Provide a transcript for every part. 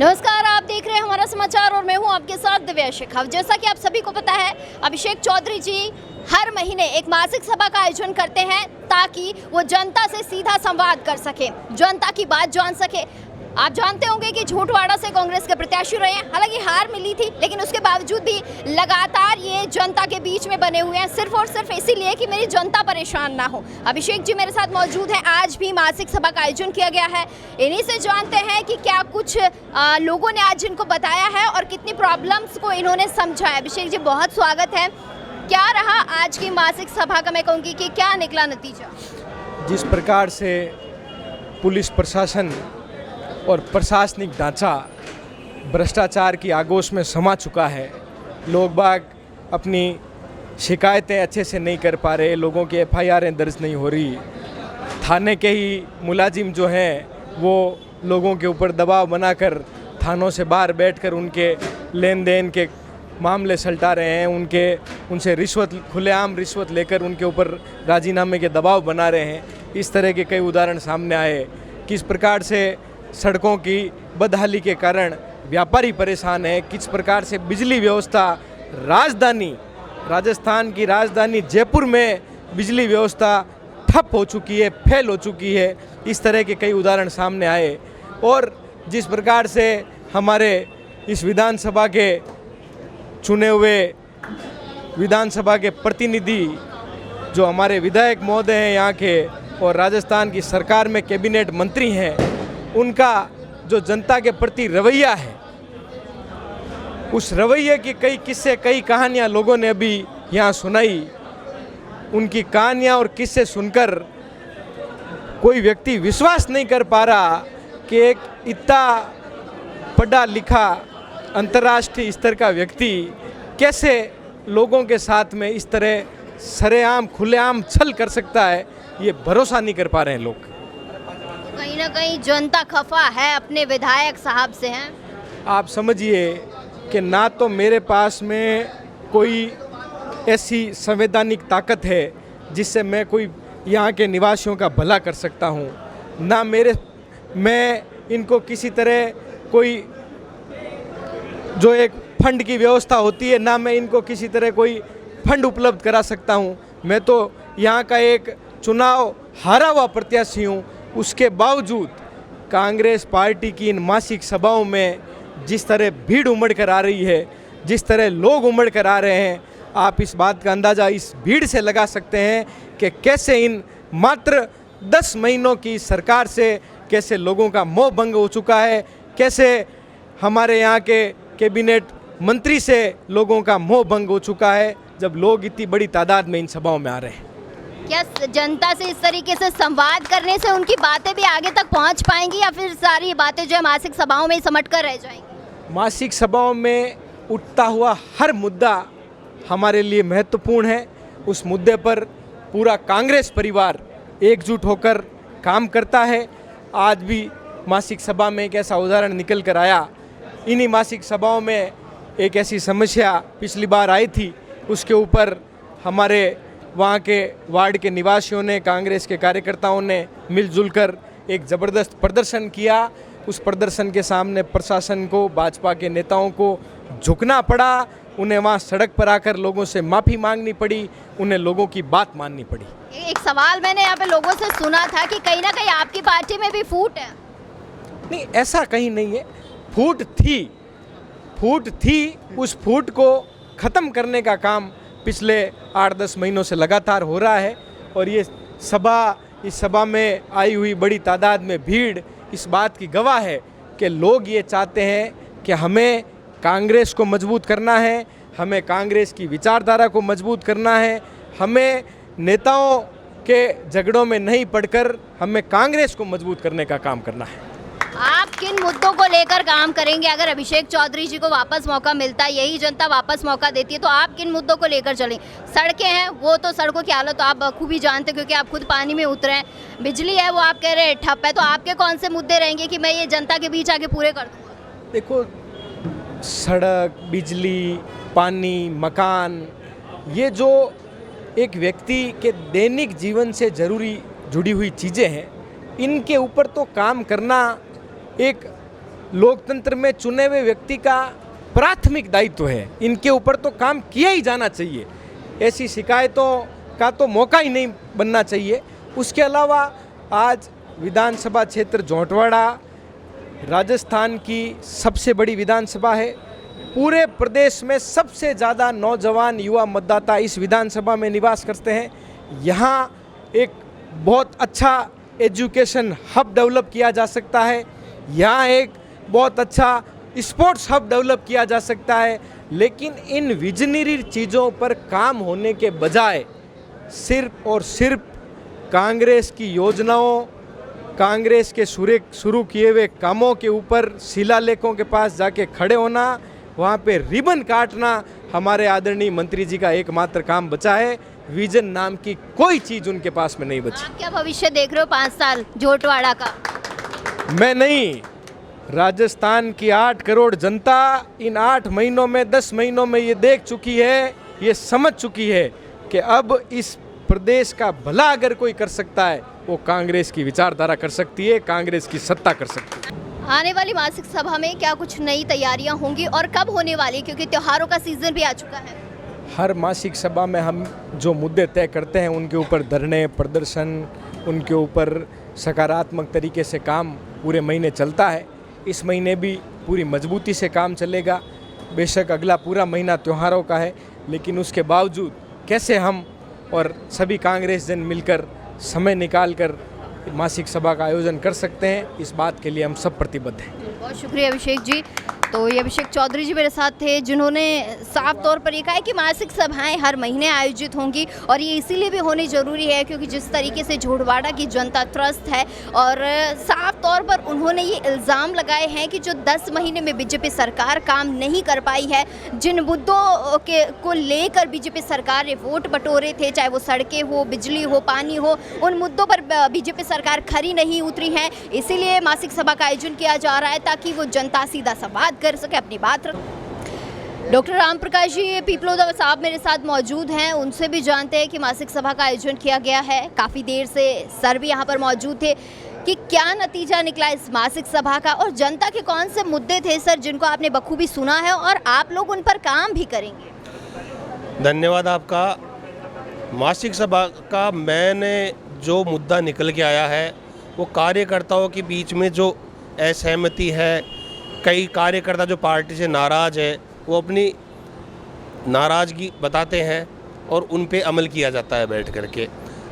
नमस्कार, आप देख रहे हैं हमारा समाचार और मैं हूं आपके साथ दिव्या शेखावत। जैसा कि आप सभी को पता है, अभिषेक चौधरी जी हर महीने एक मासिक सभा का आयोजन करते हैं ताकि वो जनता से सीधा संवाद कर सके, जनता की बात जान सके। आप जानते होंगे कि झूठवाड़ा से कांग्रेस के प्रत्याशी रहे हैं, हालांकि हार मिली थी, लेकिन उसके बावजूद भी लगातार ये जनता के बीच में बने हुए हैं, सिर्फ और सिर्फ इसीलिए कि मेरी जनता परेशान ना हो। अभिषेक जी मेरे साथ मौजूद हैं। आज भी मासिक सभा का आयोजन किया गया है। इन्हीं से जानते हैं कि क्या कुछ लोगों ने आज इनको बताया है और कितनी प्रॉब्लम्स को इन्होंने समझा है। अभिषेक जी, बहुत स्वागत है। क्या रहा आज की मासिक सभा का, मैं कहूँगी कि क्या निकला नतीजा? जिस प्रकार से पुलिस प्रशासन और प्रशासनिक ढांचा भ्रष्टाचार की आगोश में समा चुका है, लोग बाग अपनी शिकायतें अच्छे से नहीं कर पा रहे, लोगों की एफआईआरें दर्ज नहीं हो रही, थाने के ही मुलाजिम जो हैं वो लोगों के ऊपर दबाव बनाकर थानों से बाहर बैठकर उनके लेन देन के मामले सलटा रहे हैं, उनसे रिश्वत, खुलेआम रिश्वत लेकर उनके ऊपर राजीनामे के दबाव बना रहे हैं। इस तरह के कई उदाहरण सामने आए। किस प्रकार से सड़कों की बदहाली के कारण व्यापारी परेशान है, किस प्रकार से बिजली व्यवस्था, राजस्थान की राजधानी जयपुर में बिजली व्यवस्था ठप हो चुकी है, फेल हो चुकी है। इस तरह के कई उदाहरण सामने आए। और जिस प्रकार से हमारे इस विधानसभा के चुने हुए विधानसभा के प्रतिनिधि जो हमारे विधायक महोदय हैं यहाँ के और राजस्थान की सरकार में कैबिनेट मंत्री हैं, उनका जो जनता के प्रति रवैया है, उस रवैये की कई किस्से, कई कहानियाँ लोगों ने अभी यहाँ सुनाई। उनकी कहानियाँ और किस्से सुनकर कोई व्यक्ति विश्वास नहीं कर पा रहा कि एक इतना पढ़ा लिखा अंतर्राष्ट्रीय स्तर का व्यक्ति कैसे लोगों के साथ में इस तरह सरेआम खुलेआम छल कर सकता है। ये भरोसा नहीं कर पा रहे हैं लोग। कहीं ना कहीं जनता खफा है अपने विधायक साहब से हैं। आप समझिए कि ना तो मेरे पास में कोई ऐसी संवैधानिक ताकत है जिससे मैं कोई यहाँ के निवासियों का भला कर सकता हूँ, ना मैं इनको किसी तरह कोई जो एक फंड की व्यवस्था होती है, ना मैं इनको किसी तरह कोई फंड उपलब्ध करा सकता हूँ। मैं तो यहाँ का एक चुनाव हारा हुआ प्रत्याशी हूँ। उसके बावजूद कांग्रेस पार्टी की इन मासिक सभाओं में जिस तरह भीड़ उमड़ कर आ रही है, जिस तरह लोग उमड़ कर आ रहे हैं, आप इस बात का अंदाज़ा इस भीड़ से लगा सकते हैं कि कैसे इन मात्र 10 महीनों की सरकार से कैसे लोगों का मोह भंग हो चुका है, कैसे हमारे यहाँ के कैबिनेट मंत्री से लोगों का मोह भंग हो चुका है, जब लोग इतनी बड़ी तादाद में इन सभाओं में आ रहे हैं। क्या जनता से इस तरीके से संवाद करने से उनकी बातें भी आगे तक पहुंच पाएंगी या फिर सारी बातें जो है मासिक सभाओं में ही समट कर रह जाएंगी? मासिक सभाओं में उठता हुआ हर मुद्दा हमारे लिए महत्वपूर्ण है। उस मुद्दे पर पूरा कांग्रेस परिवार एकजुट होकर काम करता है। आज भी मासिक सभा में एक ऐसा उदाहरण निकल कर आया। इन्हीं मासिक सभाओं में एक ऐसी समस्या पिछली बार आई थी, उसके ऊपर हमारे वहाँ के वार्ड के निवासियों ने, कांग्रेस के कार्यकर्ताओं ने मिलजुल कर एक ज़बरदस्त प्रदर्शन किया। उस प्रदर्शन के सामने प्रशासन को, भाजपा के नेताओं को झुकना पड़ा। उन्हें वहाँ सड़क पर आकर लोगों से माफ़ी मांगनी पड़ी, उन्हें लोगों की बात माननी पड़ी। एक सवाल मैंने यहाँ पे लोगों से सुना था कि कहीं ना कहीं आपकी पार्टी में भी फूट है। नहीं, ऐसा कहीं नहीं है। फूट थी। उस फूट को ख़त्म करने का काम पिछले 8-10 महीनों से लगातार हो रहा है। और इस सभा में आई हुई बड़ी तादाद में भीड़ इस बात की गवाह है कि लोग ये चाहते हैं कि हमें कांग्रेस को मजबूत करना है, हमें कांग्रेस की विचारधारा को मजबूत करना है, हमें नेताओं के झगड़ों में नहीं पड़कर हमें कांग्रेस को मजबूत करने का काम करना है। आप किन मुद्दों को लेकर काम करेंगे? अगर अभिषेक चौधरी जी को वापस मौका मिलता है, यही जनता वापस मौका देती है, तो आप किन मुद्दों को लेकर चलें? सड़कें हैं, वो तो सड़कों की हालत तो आप खूब ही जानते हैं क्योंकि आप खुद पानी में उतरे हैं। बिजली है, वो आप कह रहे हैं ठप है, तो आपके कौन से मुद्दे रहेंगे कि मैं ये जनता के बीच आके पूरे कर दूँगा? देखो, सड़क, बिजली, पानी, मकान, ये जो एक व्यक्ति के दैनिक जीवन से ज़रूरी जुड़ी हुई चीज़ें हैं, इनके ऊपर तो काम करना एक लोकतंत्र में चुने हुए व्यक्ति का प्राथमिक दायित्व है, इनके ऊपर तो काम किया ही जाना चाहिए। ऐसी शिकायतों का तो मौका ही नहीं बनना चाहिए। उसके अलावा आज विधानसभा क्षेत्र जोंटवाड़ा राजस्थान की सबसे बड़ी विधानसभा है। पूरे प्रदेश में सबसे ज़्यादा नौजवान युवा मतदाता इस विधानसभा में निवास करते हैं। यहाँ एक बहुत अच्छा एजुकेशन हब डेवलप किया जा सकता है, यहाँ एक बहुत अच्छा स्पोर्ट्स हब डेवलप किया जा सकता है। लेकिन इन विजनरी चीज़ों पर काम होने के बजाय सिर्फ और सिर्फ कांग्रेस की योजनाओं, कांग्रेस के शुरू किए हुए कामों के ऊपर शिलालेखों के पास जाके खड़े होना, वहाँ पे रिबन काटना हमारे आदरणीय मंत्री जी का एकमात्र काम बचा है। विजन नाम की कोई चीज़ उनके पास में नहीं बची। आप क्या भविष्य देख रहे हो 5 साल जोटवाड़ा का? मैं नहीं, राजस्थान की 8 करोड़ जनता इन 8 महीनों में 10 महीनों में ये देख चुकी है, ये समझ चुकी है कि अब इस प्रदेश का भला अगर कोई कर सकता है वो कांग्रेस की विचारधारा कर सकती है, कांग्रेस की सत्ता कर सकती है। आने वाली मासिक सभा में क्या कुछ नई तैयारियां होंगी और कब होने वाली, क्योंकि त्योहारों का सीजन भी आ चुका है? हर मासिक सभा में हम जो मुद्दे तय करते हैं उनके ऊपर धरने प्रदर्शन, उनके ऊपर सकारात्मक तरीके से काम पूरे महीने चलता है। इस महीने भी पूरी मजबूती से काम चलेगा। बेशक अगला पूरा महीना त्योहारों का है, लेकिन उसके बावजूद कैसे हम और सभी कांग्रेस जन मिलकर समय निकाल कर मासिक सभा का आयोजन कर सकते हैं, इस बात के लिए हम सब प्रतिबद्ध हैं। बहुत शुक्रिया अभिषेक जी। तो ये अभिषेक चौधरी जी मेरे साथ थे, जिन्होंने साफ तौर पर ये कहा है कि मासिक सभाएं हर महीने आयोजित होंगी और ये इसीलिए भी होनी ज़रूरी है क्योंकि जिस तरीके से जोटवाड़ा की जनता त्रस्त है। और साफ तौर पर उन्होंने ये इल्ज़ाम लगाए हैं कि जो 10 महीने में बीजेपी सरकार काम नहीं कर पाई है, जिन मुद्दों को लेकर बीजेपी सरकार ने वोट बटोरे थे, चाहे वो सड़कें हो, बिजली हो, पानी हो, उन मुद्दों पर बीजेपी सरकार खरी नहीं उतरी है। इसीलिए मासिक सभा का आयोजन किया जा रहा है ताकि वो जनता सीधा संवाद कर सके, अपनी बात रख। डॉक्टर राम प्रकाश जी पीपलोदा साहब मेरे साथ मौजूद हैं, उनसे भी जानते हैं कि मासिक सभा का आयोजन किया गया है। काफ़ी देर से सर भी यहाँ पर मौजूद थे कि क्या नतीजा निकला इस मासिक सभा का और जनता के कौन से मुद्दे थे सर जिनको आपने बखूबी सुना है और आप लोग उन पर काम भी करेंगे? धन्यवाद आपका। मासिक सभा का मैंने जो मुद्दा निकल के आया है वो कार्यकर्ताओं के बीच में जो असहमति है, कई कार्यकर्ता जो पार्टी से नाराज़ है वो अपनी नाराज़गी बताते हैं और उन पे अमल किया जाता है बैठ करके।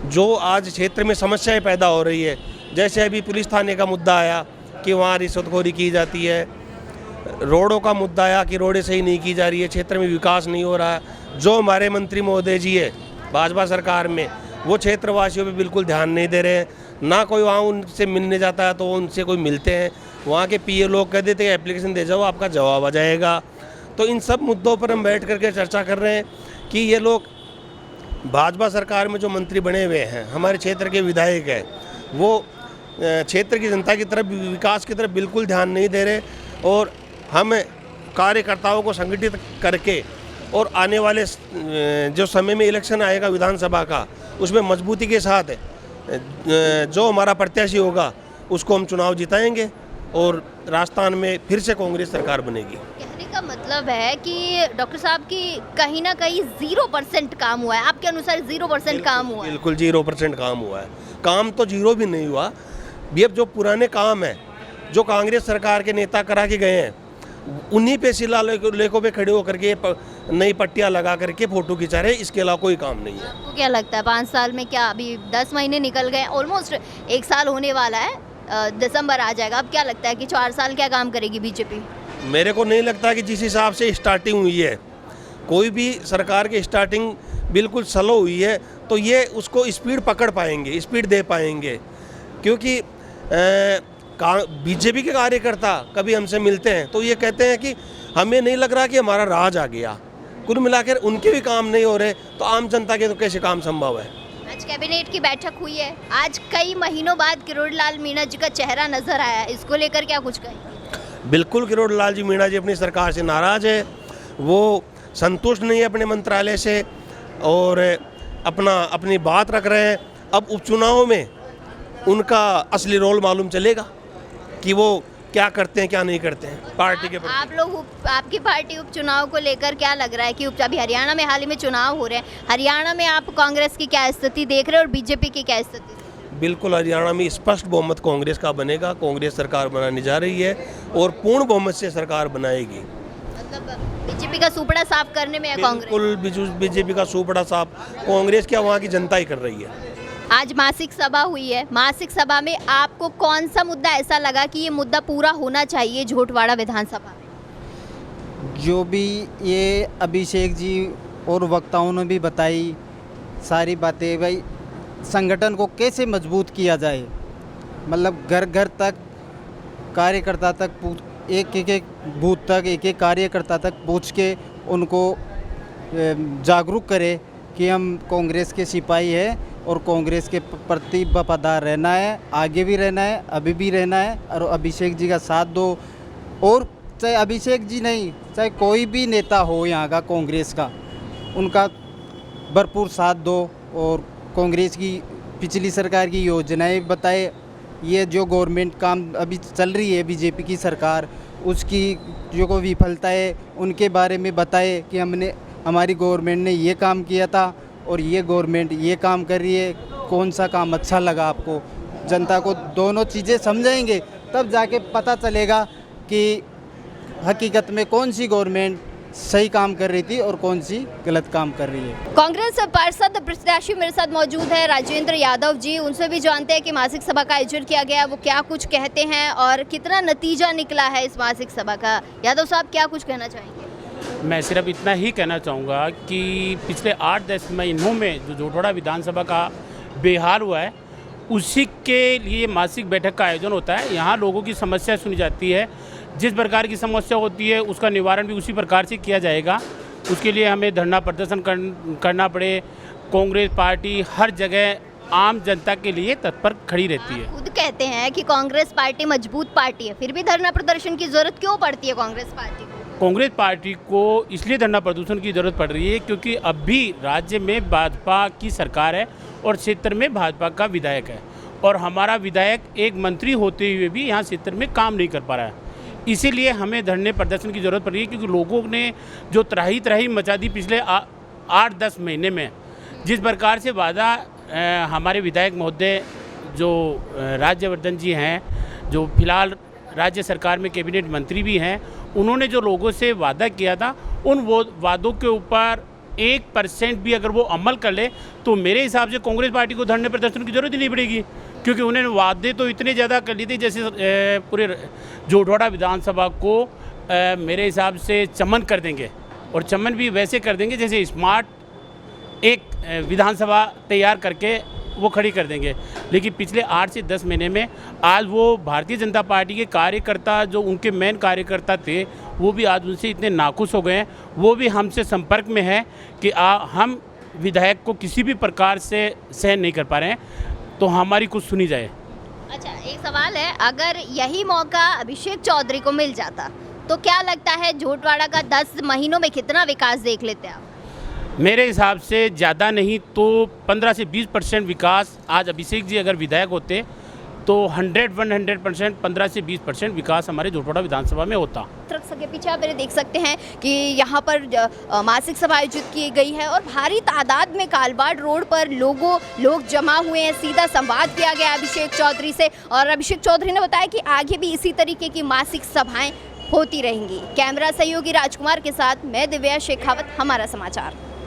जो आज क्षेत्र में समस्याएं पैदा हो रही है, जैसे अभी पुलिस थाने का मुद्दा आया कि वहाँ रिश्वतखोरी की जाती है, रोडों का मुद्दा आया कि रोडें सही नहीं की जा रही है, क्षेत्र में विकास नहीं हो रहा है। जो हमारे मंत्री महोदय जी है भाजपा सरकार में, वो क्षेत्रवासियों पे बिल्कुल ध्यान नहीं दे रहे हैं। ना कोई वहाँ उनसे मिलने जाता है तो उनसे कोई मिलते हैं, वहाँ के पीए लोग कह देते हैं एप्लीकेशन दे जाओ आपका जवाब आ जाएगा। तो इन सब मुद्दों पर हम बैठ करके चर्चा कर रहे हैं कि ये लोग भाजपा सरकार में जो मंत्री बने हुए हैं, हमारे क्षेत्र के विधायक हैं, वो क्षेत्र की जनता की तरफ, विकास की तरफ बिल्कुल ध्यान नहीं दे रहे। और हम कार्यकर्ताओं को संगठित करके और आने वाले जो समय में इलेक्शन आएगा विधानसभा का, उसमें मजबूती के साथ जो हमारा प्रत्याशी होगा उसको हम चुनाव जिताएंगे और राजस्थान में फिर से कांग्रेस सरकार बनेगी। कहने का मतलब है कि डॉक्टर साहब की कहीं ना कहीं 0% काम हुआ है, आपके अनुसार 0% काम हुआ है? बिल्कुल 0% काम हुआ है। काम तो 0 भी नहीं हुआ। अब जो पुराने काम है जो कांग्रेस सरकार के नेता करा के गए हैं, उन्हीं पे शिलालेखों पे खड़े होकर के नई पट्टियाँ लगा करके फोटो खिंचा रहे, इसके अलावा कोई काम नहीं है। आपको क्या लगता है 5 साल में, क्या अभी 10 महीने निकल गए, ऑलमोस्ट 1 साल होने वाला है, दिसंबर आ जाएगा, अब क्या लगता है कि 4 साल क्या काम करेगी बीजेपी? मेरे को नहीं लगता कि जिस हिसाब से स्टार्टिंग हुई है, कोई भी सरकार की स्टार्टिंग बिल्कुल स्लो हुई है, तो ये उसको स्पीड पकड़ पाएंगे, स्पीड दे पाएंगे। क्योंकि बीजेपी के कार्यकर्ता कभी हमसे मिलते हैं तो ये कहते हैं कि हमें नहीं लग रहा कि हमारा राज आ गया। कुल मिलाकर उनके भी काम नहीं हो रहे, तो आम जनता के तो कैसे काम संभव है? आज कैबिनेट की बैठक हुई है, आज कई महीनों बाद किरोड़ीलाल मीणा जी का चेहरा नजर आया, इसको लेकर क्या कुछ कहें? बिल्कुल किरोड़ीलाल जी मीणा जी अपनी सरकार से नाराज़ है, वो संतुष्ट नहीं है अपने मंत्रालय से और अपनी बात रख रहे हैं। अब उपचुनाव में उनका असली रोल मालूम चलेगा कि वो क्या करते हैं क्या नहीं करते हैं पार्टी के प्रति। आप लोग आपकी पार्टी उपचुनाव को लेकर क्या लग रहा है कि अभी हरियाणा में हाल ही में चुनाव हो रहे हैं, हरियाणा में आप कांग्रेस की क्या स्थिति देख रहे हैं और बीजेपी की क्या स्थिति? बिल्कुल हरियाणा में स्पष्ट बहुमत कांग्रेस का बनेगा, कांग्रेस सरकार बनाने जा रही है और पूर्ण बहुमत से सरकार बनाएगी। मतलब बीजेपी का सुपड़ा साफ करने में है कांग्रेस? बिल्कुल बीजेपी का सुपड़ा साफ कांग्रेस क्या वहाँ की जनता ही कर रही है। आज मासिक सभा हुई है, मासिक सभा में आपको कौन सा मुद्दा ऐसा लगा कि ये मुद्दा पूरा होना चाहिए झोटवाड़ा विधानसभा में? जो भी ये अभिषेक जी और वक्ताओं ने भी बताई सारी बातें, भाई संगठन को कैसे मजबूत किया जाए, मतलब घर घर तक कार्यकर्ता तक एक एक बूथ तक एक एक कार्यकर्ता तक पूछ के उनको जागरूक करे कि हम कांग्रेस के सिपाही हैं और कांग्रेस के प्रति वफादार रहना है, आगे भी रहना है, अभी भी रहना है और अभिषेक जी का साथ दो। और चाहे अभिषेक जी नहीं, चाहे कोई भी नेता हो यहाँ का कांग्रेस का, उनका भरपूर साथ दो और कांग्रेस की पिछली सरकार की योजनाएं बताए। ये जो गवर्नमेंट काम अभी चल रही है बीजेपी की सरकार, उसकी जो कोई विफलता है उनके बारे में बताए कि हमारी गवर्नमेंट ने ये काम किया था और ये गवर्नमेंट ये काम कर रही है, कौन सा काम अच्छा लगा आपको। जनता को दोनों चीज़ें समझाएंगे तब जाके पता चलेगा कि हकीकत में कौन सी गवर्नमेंट सही काम कर रही थी और कौन सी गलत काम कर रही है। कांग्रेस पार्षद प्रत्याशी मेरे साथ मौजूद है राजेंद्र यादव जी, उनसे भी जानते हैं कि मासिक सभा का आयोजन किया गया, वो क्या कुछ कहते हैं और कितना नतीजा निकला है इस मासिक सभा का। यादव साहब क्या कुछ कहना चाहेंगे? मैं सिर्फ इतना ही कहना चाहूँगा कि पिछले 8-10 महीनों में जो झोटवाड़ा विधानसभा का बेहाल हुआ है, उसी के लिए मासिक बैठक का आयोजन होता है। यहाँ लोगों की समस्या सुनी जाती है, जिस प्रकार की समस्या होती है उसका निवारण भी उसी प्रकार से किया जाएगा। उसके लिए हमें धरना प्रदर्शन करना पड़े, कांग्रेस पार्टी हर जगह आम जनता के लिए तत्पर खड़ी रहती है। खुद कहते हैं कि कांग्रेस पार्टी मजबूत पार्टी है, फिर भी धरना प्रदर्शन की जरूरत क्यों पड़ती है कांग्रेस पार्टी को? कांग्रेस पार्टी को इसलिए धरना प्रदर्शन की ज़रूरत पड़ रही है क्योंकि अभी राज्य में भाजपा की सरकार है और क्षेत्र में भाजपा का विधायक है और हमारा विधायक एक मंत्री होते हुए भी यहाँ क्षेत्र में काम नहीं कर पा रहा है। इसीलिए हमें धरने प्रदर्शन की ज़रूरत पड़ रही है क्योंकि लोगों ने जो त्राही त्राही मचा दी पिछले 8-10 महीने में, जिस प्रकार से वादा हमारे विधायक महोदय जो राज्यवर्धन जी हैं, जो फिलहाल राज्य सरकार में कैबिनेट मंत्री भी हैं, उन्होंने जो लोगों से वादा किया था उन वो वादों के ऊपर 1% भी अगर वो अमल कर ले तो मेरे हिसाब से कांग्रेस पार्टी को धरने प्रदर्शन की जरूरत ही नहीं पड़ेगी, क्योंकि उन्होंने वादे तो इतने ज़्यादा कर लिए थे। जैसे पूरे झोटवाड़ा विधानसभा को मेरे हिसाब से चमन कर देंगे और चमन भी वैसे कर देंगे जैसे स्मार्ट एक विधानसभा तैयार करके वो खड़ी कर देंगे। लेकिन पिछले 8 से 10 महीने में आज वो भारतीय जनता पार्टी के कार्यकर्ता, जो उनके मेन कार्यकर्ता थे, वो भी आज उनसे इतने नाखुश हो गए हैं, वो भी हमसे संपर्क में है कि हम विधायक को किसी भी प्रकार से सहन नहीं कर पा रहे हैं, तो हमारी कुछ सुनी जाए। अच्छा, एक सवाल है, अगर यही मौका अभिषेक चौधरी को मिल जाता तो क्या लगता है झोटवाड़ा का 10 महीनों में कितना विकास देख लेते आप? मेरे हिसाब से ज़्यादा नहीं तो 15 से 20% विकास आज अभिषेक जी अगर विधायक होते तो 100% 15 से 20% विकास हमारे झोटवाड़ा विधानसभा में होता। ट्रक के पीछे आप मेरे देख सकते हैं कि यहाँ पर मासिक सभा आयोजित की गई है और भारी तादाद में कालबाड़ रोड पर लोग जमा हुए हैं। सीधा संवाद किया गया अभिषेक चौधरी से और अभिषेक चौधरी ने बताया कि आगे भी इसी तरीके की मासिक सभाएं होती रहेंगी। कैमरा सहयोगी राजकुमार के साथ मैं दिव्या शेखावत, हमारा समाचार।